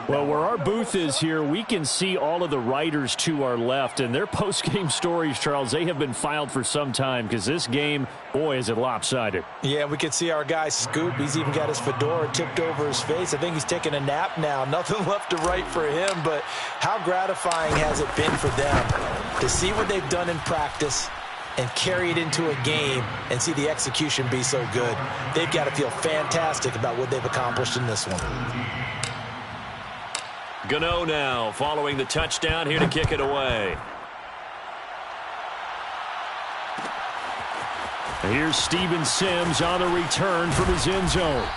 Well, where our booth is here, we can see all of the writers to our left, and their post-game stories, Charles, they have been filed for some time because this game, boy, is it lopsided. Yeah, we can see our guy Scoop. He's even got his fedora tipped over his face. I think he's taking a nap now. Nothing left to write for him, but how gratifying has it been for them to see what they've done in practice and carry it into a game and see the execution be so good. They've got to feel fantastic about what they've accomplished in this one. Gano now following the touchdown here to kick it away. Here's Steven Sims on the return from his end zone.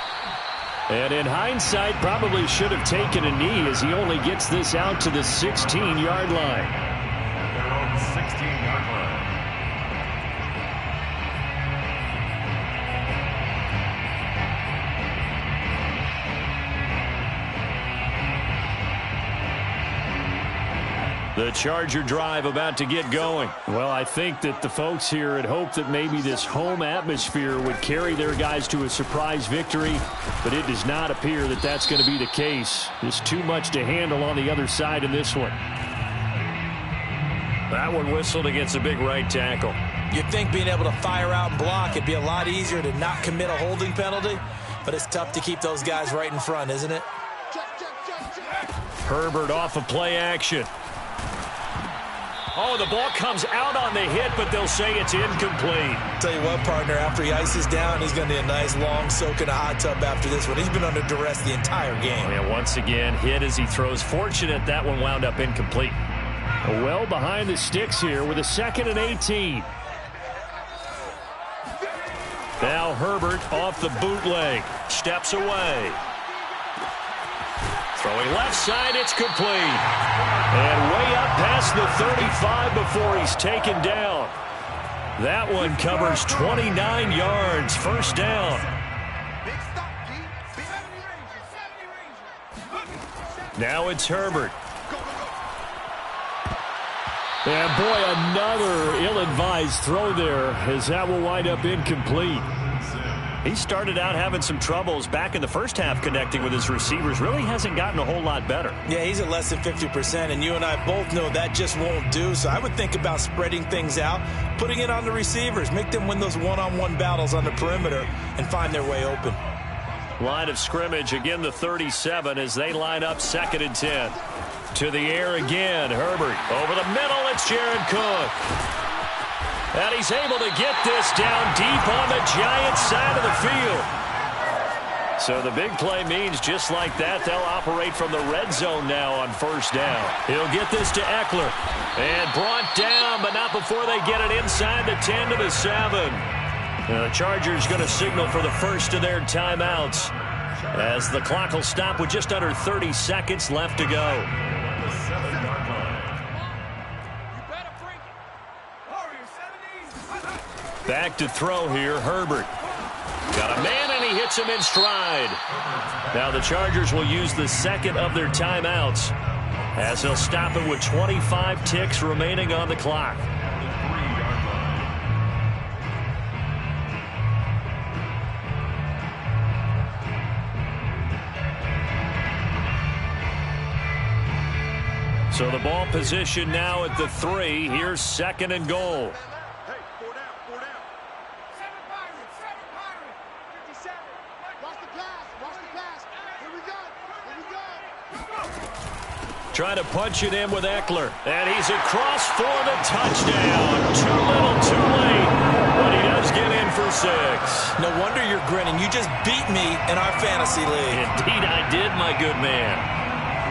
And in hindsight, probably should have taken a knee as he only gets this out to the 16-yard line. Their own 16-yard line. The Charger drive about to get going. Well, I think that the folks here had hoped that maybe this home atmosphere would carry their guys to a surprise victory, but it does not appear that that's going to be the case. There's too much to handle on the other side in this one. That one whistled against a big right tackle. You'd think being able to fire out and block, it'd be a lot easier to not commit a holding penalty, but it's tough to keep those guys right in front, isn't it? Herbert off of play action. Oh, the ball comes out on the hit, but they'll say it's incomplete. Tell you what, partner, after he ices down, he's going to need a nice long soak in a hot tub after this one. He's been under duress the entire game. And once again, hit as he throws. Fortunate that one wound up incomplete. Well behind the sticks here with a 2nd and 18. Now Herbert off the bootleg. Steps away. Throwing left side, it's complete. And way up past the 35 before he's taken down. That one covers 29 yards. First down. Now it's Herbert. And boy, another ill-advised throw there as that will wind up incomplete. He started out having some troubles back in the first half connecting with his receivers. Really hasn't gotten a whole lot better. Yeah, he's at less than 50%, and you and I both know that just won't do. So I would think about spreading things out, putting it on the receivers, make them win those one-on-one battles on the perimeter and find their way open. Line of scrimmage, again the 37 as they line up 2nd and 10. To the air again, Herbert. Over the middle, it's Jared Cook. And he's able to get this down deep on the Giants side of the field. So the big play means just like that, they'll operate from the red zone now on first down. He'll get this to Eckler. And brought down, but not before they get it inside the 10 to the 7. Now the Chargers going to signal for the first of their timeouts as the clock will stop with just under 30 seconds left to go. Back to throw here, Herbert. Got a man, and he hits him in stride. Now the Chargers will use the 2nd of their timeouts as they'll stop it with 25 ticks remaining on the clock. So the ball position now at the 3. Here's 2nd and goal. Trying to punch it in with Eckler. And he's across for the touchdown. Too little, too late. But he does get in for 6. No wonder you're grinning. You just beat me in our fantasy league. Indeed I did, my good man.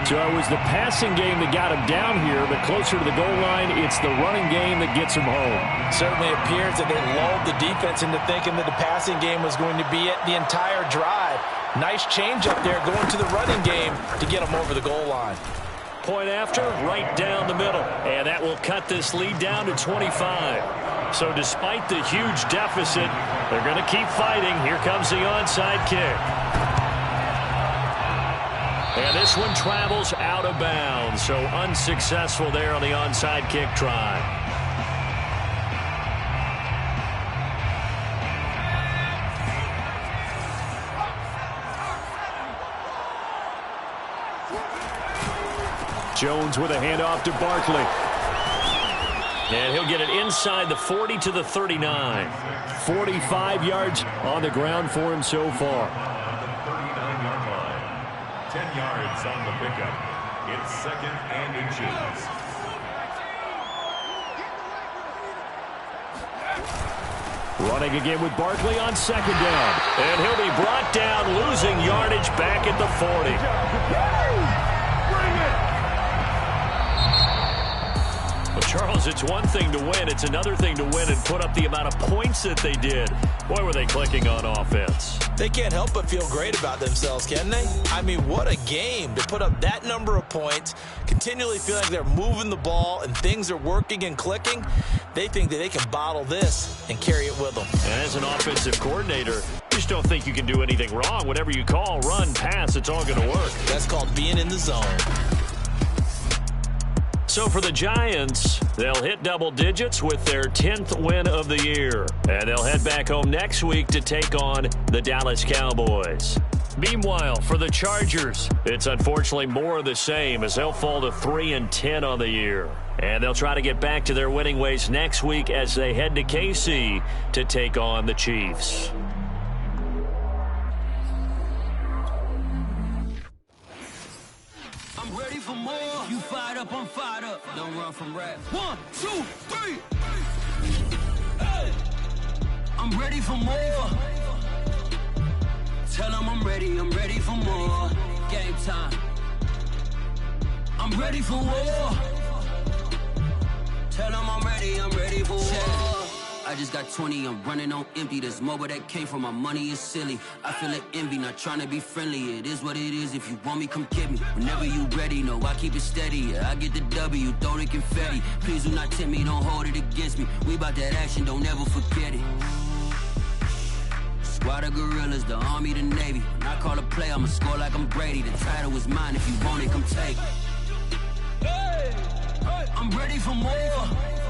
So it was the passing game that got him down here, but closer to the goal line, it's the running game that gets him home. Certainly appears that they lulled the defense into thinking that the passing game was going to be it the entire drive. Nice change up there going to the running game to get him over the goal line. Point after, right down the middle. And that will cut this lead down to 25. So despite the huge deficit, they're going to keep fighting. Here comes the onside kick. And this one travels out of bounds. So unsuccessful there on the onside kick try. Jones with a handoff to Barkley. And he'll get it inside the 40 to the 39. 45 yards on the ground for him so far. On the 39-yard line. 10 yards on the pickup. It's 2nd and inches. Running again with Barkley on second down. And he'll be brought down, losing yardage back at the 40. Well, Charles, it's one thing to win. It's another thing to win and put up the amount of points that they did. Boy, were they clicking on offense. They can't help but feel great about themselves, can they? I mean, what a game to put up that number of points, continually feel like they're moving the ball and things are working and clicking. They think that they can bottle this and carry it with them. And as an offensive coordinator, you just don't think you can do anything wrong. Whatever you call, run, pass, it's all going to work. That's called being in the zone. So for the Giants, they'll hit double digits with their 10th win of the year. And they'll head back home next week to take on the Dallas Cowboys. Meanwhile, for the Chargers, it's unfortunately more of the same as they'll fall to 3-10 on the year. And they'll try to get back to their winning ways next week as they head to KC to take on the Chiefs. I'm ready for more. You fired up, I'm fired up. Don't run from rap. 1, 2, 3. Hey. I'm ready for more. Tell them I'm ready for more. Game time. I'm ready for war. Tell them I'm ready for war. I just got 20, I'm running on empty. This mobile that came from my money is silly. I feel like envy, not trying to be friendly. It is what it is, if you want me, come get me. Whenever you ready, no, I keep it steady. Yeah, I get the W, throw the confetti. Please do not tempt me, don't hold it against me. We about that action, don't ever forget it. Squad of gorillas, the army, the navy. When I call a play, I'ma score like I'm Brady. The title is mine, if you want it, come take it. I'm ready for more.